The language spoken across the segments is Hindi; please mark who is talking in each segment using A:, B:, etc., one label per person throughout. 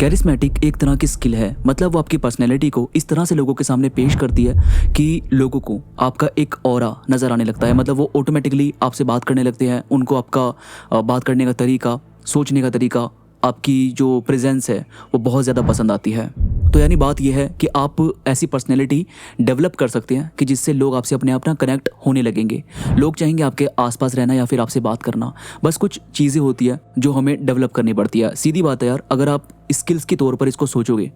A: कैरिस्मेटिक एक तरह की स्किल है, मतलब वो आपकी पर्सनैलिटी को इस तरह से लोगों के सामने पेश करती है कि लोगों को आपका एक ऑरा नज़र आने लगता है। मतलब वो ऑटोमेटिकली आपसे बात करने लगते हैं, उनको आपका बात करने का तरीका, सोचने का तरीका, आपकी जो प्रेजेंस है वो बहुत ज़्यादा पसंद आती है। तो यानी बात यह है कि आप ऐसी पर्सनैलिटी डेवलप कर सकते हैं कि जिससे लोग आपसे अपने आप ना कनेक्ट होने लगेंगे। लोग चाहेंगे आपके आसपास रहना या फिर आपसे बात करना। बस कुछ चीज़ें होती है जो हमें डेवलप करनी पड़ती है। सीधी बात है यार, अगर आप स्किल्स के तौर पर इसको सोचोगे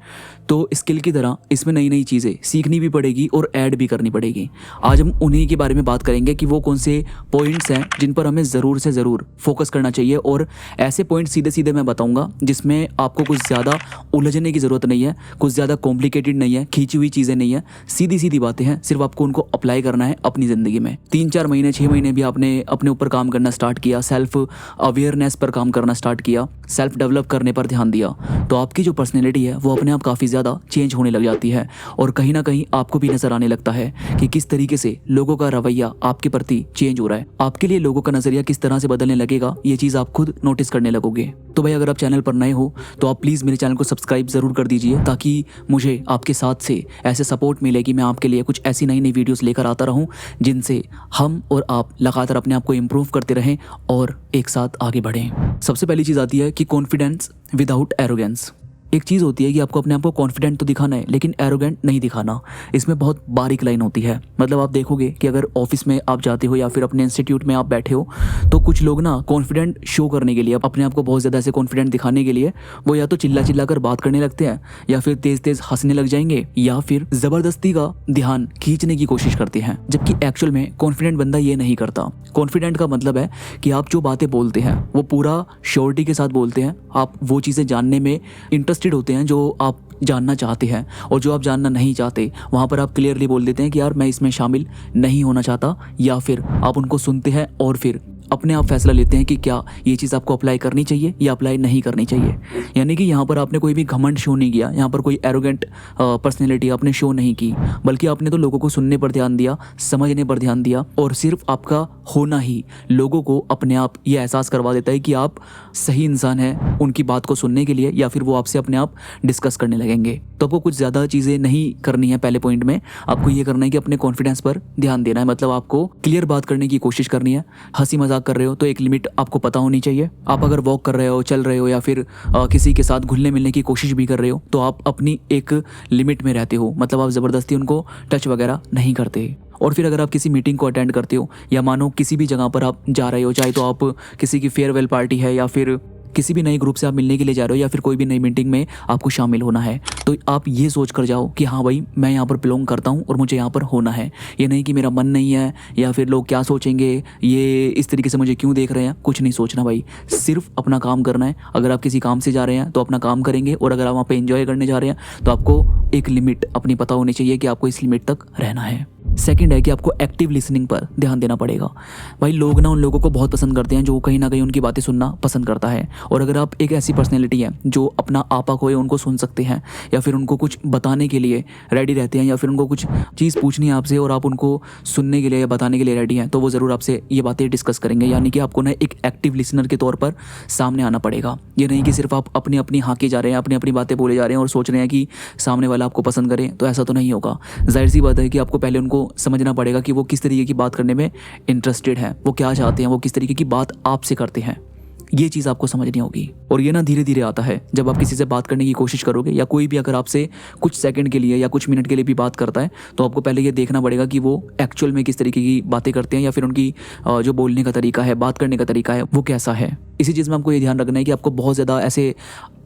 A: तो स्किल की तरह इसमें नई नई चीज़ें सीखनी भी पड़ेगी और ऐड भी करनी पड़ेगी। आज हम उन्हीं के बारे में बात करेंगे कि वो कौन से पॉइंट्स हैं जिन पर हमें ज़रूर से ज़रूर फोकस करना चाहिए। और ऐसे पॉइंट सीधे सीधे मैं बताऊंगा जिसमें आपको कुछ ज़्यादा उलझने की ज़रूरत नहीं है, कुछ ज़्यादा कॉम्प्लिकेटेड नहीं है, खींची हुई चीज़ें नहीं है, सीधी सीधी बातें हैं। सिर्फ आपको उनको अप्लाई करना है अपनी ज़िंदगी में। 3-4 महीने 6 महीने भी आपने अपने ऊपर काम करना स्टार्ट किया, सेल्फ अवेयरनेस पर काम करना स्टार्ट किया, सेल्फ डेवलप करने पर ध्यान दिया, तो आपकी जो पर्सनैलिटी है वो अपने आप काफ़ी ज़्यादा चेंज होने लग जाती है। और कहीं ना कहीं आपको भी नज़र आने लगता है कि किस तरीके से लोगों का रवैया आपके प्रति चेंज हो रहा है। आपके लिए लोगों का नज़रिया किस तरह से बदलने लगेगा, ये चीज़ आप खुद नोटिस करने लगोगे। तो भाई अगर आप चैनल पर नए हो तो आप प्लीज़ मेरे चैनल को सब्सक्राइब ज़रूर कर दीजिए, ताकि मुझे आपके साथ से ऐसे सपोर्ट मिले कि मैं आपके लिए कुछ ऐसी नई नई वीडियोस लेकर आता रहूं जिनसे हम और आप लगातार अपने आप को इम्प्रूव करते रहें और एक साथ आगे बढ़ें। सबसे पहली चीज़ आती है कि कॉन्फिडेंस विदाउट एरोगेंस। एक चीज़ होती है कि आपको अपने आप को कॉन्फिडेंट तो दिखाना है लेकिन एरोगेंट नहीं दिखाना। इसमें बहुत बारीक लाइन होती है। मतलब आप देखोगे कि अगर ऑफिस में आप जाते हो या फिर अपने इंस्टीट्यूट में आप बैठे हो तो कुछ लोग ना कॉन्फिडेंट शो करने के लिए, अपने आप को बहुत ज़्यादा ऐसे कॉन्फिडेंट दिखाने के लिए वो या तो चिल्ला चिल्ला कर बात करने लगते हैं या फिर तेज़ तेज़ हंसने लग जाएंगे या फिर ज़बरदस्ती का ध्यान खींचने की कोशिश करते हैं। जबकि एक्चुअल में कॉन्फिडेंट बंदा ये नहीं करता। कॉन्फिडेंट का मतलब है कि आप जो बातें बोलते हैं वो पूरा श्योरिटी के साथ बोलते हैं। आप वो चीज़ें जानने में इंटरेस्टेड होते हैं जो आप जानना चाहते हैं, और जो आप जानना नहीं चाहते वहाँ पर आप क्लियरली बोल देते हैं कि यार मैं इसमें शामिल नहीं होना चाहता, या फिर आप उनको सुनते हैं और फिर अपने आप फैसला लेते हैं कि क्या ये चीज़ आपको अप्लाई करनी चाहिए या अप्लाई नहीं करनी चाहिए। यानी कि यहाँ पर आपने कोई भी घमंड शो नहीं किया, यहाँ पर कोई एरोगेंट पर्सनैलिटी आपने शो नहीं की, बल्कि आपने तो लोगों को सुनने पर ध्यान दिया, समझने पर ध्यान दिया, और सिर्फ आपका होना ही लोगों को अपने आप ये एहसास करवा देता है कि आप सही इंसान हैं उनकी बात को सुनने के लिए, या फिर वो आपसे अपने आप डिस्कस करने लगेंगे। तो आपको कुछ ज़्यादा चीज़ें नहीं करनी है। पहले पॉइंट में आपको ये करना है कि अपने कॉन्फिडेंस पर ध्यान देना है। मतलब आपको क्लियर बात करने की कोशिश करनी है। हंसी मजाक कर रहे हो तो एक लिमिट आपको पता होनी चाहिए। आप अगर वॉक कर रहे हो, चल रहे हो, या फिर किसी के साथ घुलने मिलने की कोशिश भी कर रहे हो तो आप अपनी एक लिमिट में रहते हो। मतलब आप ज़बरदस्ती उनको टच वगैरह नहीं करते। और फिर अगर आप किसी मीटिंग को अटेंड करते हो या मानो किसी भी जगह पर आप जा रहे हो, चाहे तो आप किसी की फेयरवेल पार्टी है या फिर किसी भी नए ग्रुप से आप मिलने के लिए जा रहे हो या फिर कोई भी नई मीटिंग में आपको शामिल होना है, तो आप ये सोच कर जाओ कि हाँ भाई मैं यहाँ पर बिलोंग करता हूँ और मुझे यहाँ पर होना है। ये नहीं कि मेरा मन नहीं है या फिर लोग क्या सोचेंगे, ये इस तरीके से मुझे क्यों देख रहे हैं, कुछ नहीं सोचना भाई। सिर्फ अपना काम करना है। अगर आप किसी काम से जा रहे हैं तो अपना काम करेंगे, और अगर आप वहाँ पर एंजॉय करने जा रहे हैं तो आपको एक लिमिट अपनी पता होनी चाहिए कि आपको इस लिमिट तक रहना है। सेकंड है कि आपको एक्टिव लिसनिंग पर ध्यान देना पड़ेगा। भाई लोग ना उन लोगों को बहुत पसंद करते हैं जो कहीं ना कहीं उनकी बातें सुनना पसंद करता है। और अगर आप एक ऐसी पर्सनैलिटी है जो अपना आपा खोए उनको सुन सकते हैं, या फिर उनको कुछ बताने के लिए रेडी रहते हैं, या फिर उनको कुछ चीज़ पूछनी है आपसे और आप उनको सुनने के लिए या बताने के लिए रेडी हैं, तो वो ज़रूर आपसे ये बातें डिस्कस करेंगे। यानी कि आपको ना एक एक्टिव लिसनर के तौर पर सामने आना पड़ेगा। ये नहीं कि सिर्फ आप अपनी अपनी हाँके जा रहे हैं, अपनी अपनी बातें बोले जा रहे हैं और सोच रहे हैं कि सामने वाला आपको पसंद करे, तो ऐसा तो नहीं होगा। जाहिर सी बात है कि आपको पहले उनको समझना पड़ेगा कि वो किस तरीके की बात करने में इंटरेस्टेड है, वो क्या चाहते हैं, वो किस तरीके की बात आपसे करते हैं। ये चीज़ आपको समझनी होगी। और ये ना धीरे धीरे आता है। जब आप किसी से बात करने की कोशिश करोगे, या कोई भी अगर आपसे कुछ सेकंड के लिए या कुछ मिनट के लिए भी बात करता है, तो आपको पहले ये देखना पड़ेगा कि वो एक्चुअल में किस तरीके की बातें करते हैं, या फिर उनकी जो बोलने का तरीका है, बात करने का तरीका है, वो कैसा है। इसी चीज़ में आपको ये ध्यान रखना है कि आपको बहुत ज़्यादा ऐसे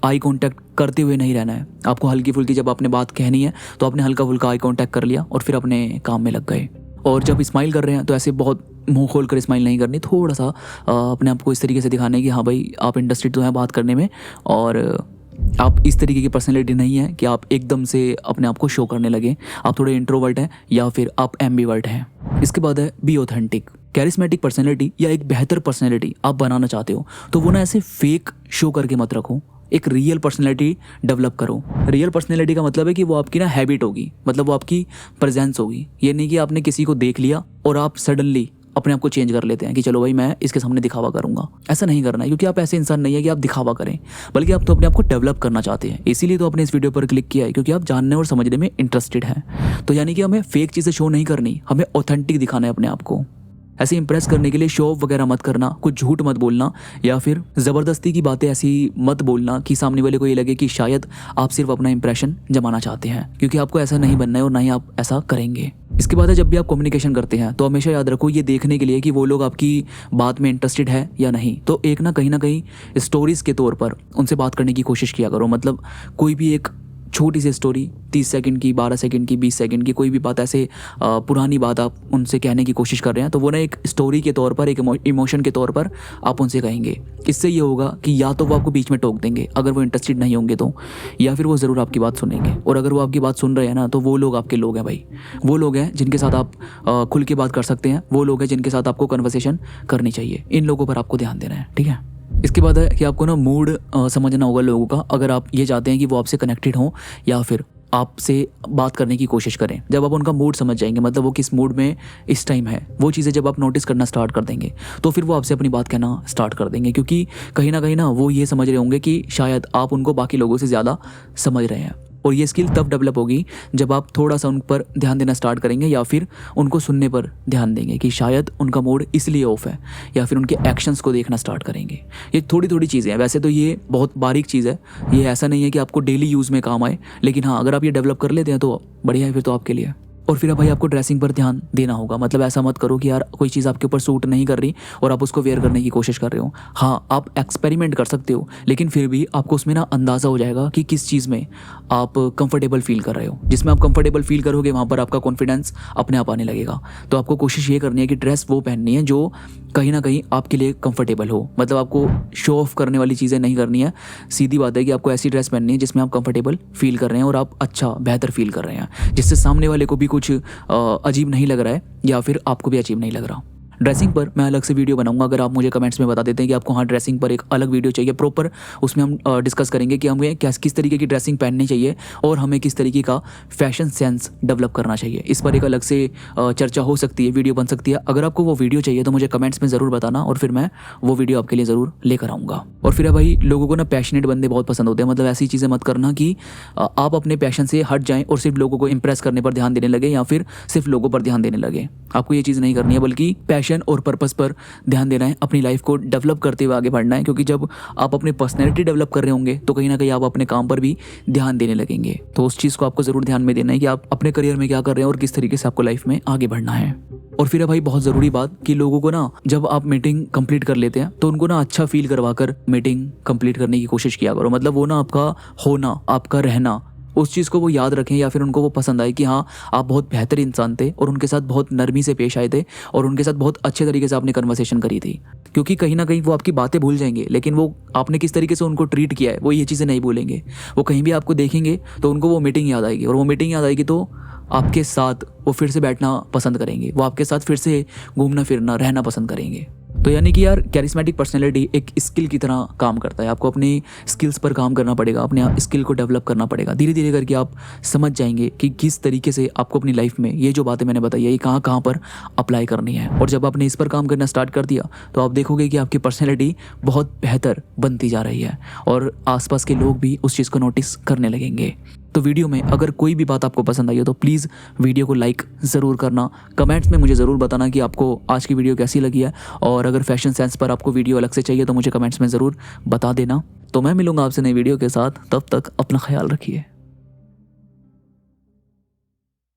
A: आई कांटेक्ट करते हुए नहीं रहना है। आपको हल्की फुल्की जब आपने बात कहनी है तो आपने हल्का फुल्का आई कांटेक्ट कर लिया और फिर अपने काम में लग गए। और जब स्माइल कर रहे हैं तो ऐसे बहुत मुंह खोल कर स्माइल नहीं करनी, थोड़ा सा अपने आप को इस तरीके से दिखाना है कि हाँ भाई आप इंटरेस्टेड तो हैं बात करने में, और आप इस तरीके की पर्सनैलिटी नहीं है कि आप एकदम से अपने आप को शो करने लगे। आप थोड़े इंट्रोवर्ट हैं या फिर आप एम्बिवर्ट हैं। इसके बाद है बी ऑथेंटिक। कैरिस्मेटिक पर्सनैलिटी या एक बेहतर पर्सनैलिटी आप बनाना चाहते हो तो वो ना ऐसे फेक शो करके मत रखो। एक रियल पर्सनैलिटी डेवलप करो। रियल पर्सनैलिटी का मतलब है कि वो आपकी ना हैबिट होगी, मतलब वो आपकी प्रेजेंस होगी। ये नहीं कि आपने किसी को देख लिया और आप सडनली अपने आप को चेंज कर लेते हैं कि चलो भाई मैं इसके सामने दिखावा करूंगा। ऐसा नहीं करना है, क्योंकि आप ऐसे इंसान नहीं है कि आप दिखावा करें, बल्कि आप तो अपने आप को डेवलप करना चाहते हैं। इसीलिए तो आपने इस वीडियो पर क्लिक किया है, क्योंकि आप जानने और समझने में इंटरेस्टेड हैं। तो यानी कि हमें फेक चीज़ें शो नहीं करनी, हमें ऑथेंटिक दिखाना है अपने आप को। ऐसे इंप्रेस करने के लिए शो ऑफ वगैरह मत करना, कुछ झूठ मत बोलना, या फिर ज़बरदस्ती की बातें ऐसी मत बोलना कि सामने वाले को ये लगे कि शायद आप सिर्फ अपना इंप्रेशन जमाना चाहते हैं, क्योंकि आपको ऐसा नहीं बनना है और ना ही आप ऐसा करेंगे। इसके बाद जब भी आप कम्युनिकेशन करते हैं तो हमेशा याद रखो ये देखने के लिए कि वो लोग आपकी बात में इंटरेस्टेड है या नहीं। तो एक ना कहीं स्टोरीज़ के तौर पर उनसे बात करने की कोशिश किया करो। मतलब कोई भी एक छोटी सी स्टोरी, 30 सेकंड की, 12 सेकंड की, 20 सेकंड की, कोई भी बात ऐसे पुरानी बात आप उनसे कहने की कोशिश कर रहे हैं, तो वो ना एक स्टोरी के तौर पर, एक इमोशन के तौर पर आप उनसे कहेंगे। इससे ये होगा कि या तो वो आपको बीच में टोक देंगे अगर वो इंटरेस्टेड नहीं होंगे तो, या फिर वो ज़रूर आपकी बात सुनेंगे। और अगर वो आपकी बात सुन रहे हैं ना, तो वो लोग आपके लोग हैं भाई। वो लोग हैं जिनके साथ आप खुल के बात कर सकते हैं, वो लोग हैं जिनके साथ आपको कन्वर्सेशन करनी चाहिए। इन लोगों पर आपको ध्यान देना है, ठीक है। इसके बाद है कि आपको ना मूड समझना होगा लोगों का, अगर आप ये चाहते हैं कि वो आपसे कनेक्टेड हों या फिर आपसे बात करने की कोशिश करें। जब आप उनका मूड समझ जाएंगे, मतलब वो किस मूड में इस टाइम है, वो चीज़ें जब आप नोटिस करना स्टार्ट कर देंगे, तो फिर वो आपसे अपनी बात कहना स्टार्ट कर देंगे, क्योंकि कहीं ना वो ये समझ रहे होंगे कि शायद आप उनको बाकी लोगों से ज़्यादा समझ रहे हैं। और ये स्किल तब डेवलप होगी जब आप थोड़ा सा उन पर ध्यान देना स्टार्ट करेंगे, या फिर उनको सुनने पर ध्यान देंगे कि शायद उनका मूड इसलिए ऑफ है, या फिर उनके एक्शंस को देखना स्टार्ट करेंगे। ये थोड़ी थोड़ी चीज़ें हैं, वैसे तो ये बहुत बारीक चीज़ है, ये ऐसा नहीं है कि आपको डेली यूज़ में काम आए, लेकिन हाँ अगर आप ये डेवलप कर लेते हैं तो बढ़िया है फिर तो आपके लिए। और फिर भाई आपको ड्रेसिंग पर ध्यान देना होगा। मतलब ऐसा मत करो कि यार कोई चीज़ आपके ऊपर सूट नहीं कर रही और आप उसको वेयर करने की कोशिश कर रहे हो। हाँ आप एक्सपेरिमेंट कर सकते हो, लेकिन फिर भी आपको उसमें ना अंदाज़ा हो जाएगा कि किस चीज़ में आप कंफर्टेबल फील कर रहे हो। जिसमें आप कंफर्टेबल फील करोगे वहाँ पर आपका कॉन्फिडेंस अपने आप आने लगेगा। तो आपको कोशिश ये करनी है कि ड्रेस वो पहननी है जो कहीं ना कहीं आपके लिए कंफर्टेबल हो। मतलब आपको शो ऑफ करने वाली चीज़ें नहीं करनी है। सीधी बात है कि आपको ऐसी ड्रेस पहननी है जिसमें आप कंफर्टेबल फील कर रहे हैं और आप अच्छा बेहतर फील कर रहे हैं, जिससे सामने वाले को भी कुछ अजीब नहीं लग रहा है या फिर आपको भी अजीब नहीं लग रहा। ड्रेसिंग पर मैं अलग से वीडियो बनाऊंगा, अगर आप मुझे कमेंट्स में बता देते हैं कि आपको हाँ ड्रेसिंग पर एक अलग वीडियो चाहिए प्रॉपर, उसमें हम डिस्कस करेंगे कि हमें किस तरीके की ड्रेसिंग पहननी चाहिए और हमें किस तरीके का फैशन सेंस डेवलप करना चाहिए। इस पर एक अलग से चर्चा हो सकती है, वीडियो बन सकती है। अगर आपको वो वीडियो चाहिए तो मुझे कमेंट्स में ज़रूर बताना और फिर मैं वो वीडियो आपके लिए ज़रूर लेकर आऊँगा। और फिर भाई लोगों को ना पैशनेट बंदे बहुत पसंद होते हैं। मतलब ऐसी चीज़ें मत करना कि आप अपने पैशन से हट जाएँ और सिर्फ लोगों को इंप्रेस करने पर ध्यान देने लगे या फिर सिर्फ लोगों पर ध्यान देने लगे। आपको ये चीज़ नहीं करनी है, बल्कि पैशन और पर्पस पर ध्यान देना है, अपनी लाइफ को डेवलप करते हुए आगे बढ़ना है। क्योंकि जब आप अपनी पर्सनैलिटी डेवलप कर रहे होंगे तो कहीं ना कहीं आप अपने काम पर भी ध्यान देने लगेंगे। तो उस चीज़ को आपको ज़रूर ध्यान में देना है कि आप अपने करियर में क्या कर रहे हैं और किस तरीके से आपको लाइफ में आगे बढ़ना है। और फिर भाई बहुत ज़रूरी बात कि लोगों को ना जब आप मीटिंग कंप्लीट कर लेते हैं तो उनको ना अच्छा फील करवाकर मीटिंग कंप्लीट करने की कोशिश किया करो। मतलब वो ना आपका होना, आपका रहना, उस चीज़ को वो याद रखें या फिर उनको वो पसंद आए कि हाँ आप बहुत बेहतर इंसान थे और उनके साथ बहुत नरमी से पेश आए थे और उनके साथ बहुत अच्छे तरीके से आपने कन्वर्सेशन करी थी। क्योंकि कहीं ना कहीं वो आपकी बातें भूल जाएंगे, लेकिन वो आपने किस तरीके से उनको ट्रीट किया है वो ये चीज़ें नहीं भूलेंगे। वो कहीं भी आपको देखेंगे तो उनको वो मीटिंग याद आएगी, और वो मीटिंग याद आएगी तो आपके साथ वो फिर से बैठना पसंद करेंगे, वो आपके साथ फिर से घूमना फिरना रहना पसंद करेंगे। तो यानी कि यार कैरिस्मेटिक पर्सनैलिटी एक स्किल की तरह काम करता है। आपको अपनी स्किल्स पर काम करना पड़ेगा, अपने स्किल को डेवलप करना पड़ेगा। धीरे धीरे करके आप समझ जाएंगे कि किस तरीके से आपको अपनी लाइफ में ये जो बातें मैंने बताई है ये कहाँ कहाँ पर अप्लाई करनी है। और जब आपने इस पर काम करना स्टार्ट कर दिया तो आप देखोगे कि आपकी पर्सनैलिटी बहुत बेहतर बनती जा रही है और आसपास के लोग भी उस चीज़ को नोटिस करने लगेंगे। तो वीडियो में अगर कोई भी बात आपको पसंद आई हो तो प्लीज़ वीडियो को लाइक ज़रूर करना। कमेंट्स में मुझे ज़रूर बताना कि आपको आज की वीडियो कैसी लगी है, और अगर फैशन सेंस पर आपको वीडियो अलग से चाहिए तो मुझे कमेंट्स में ज़रूर बता देना। तो मैं मिलूंगा आपसे नई वीडियो के साथ, तब तक अपना ख्याल रखिए।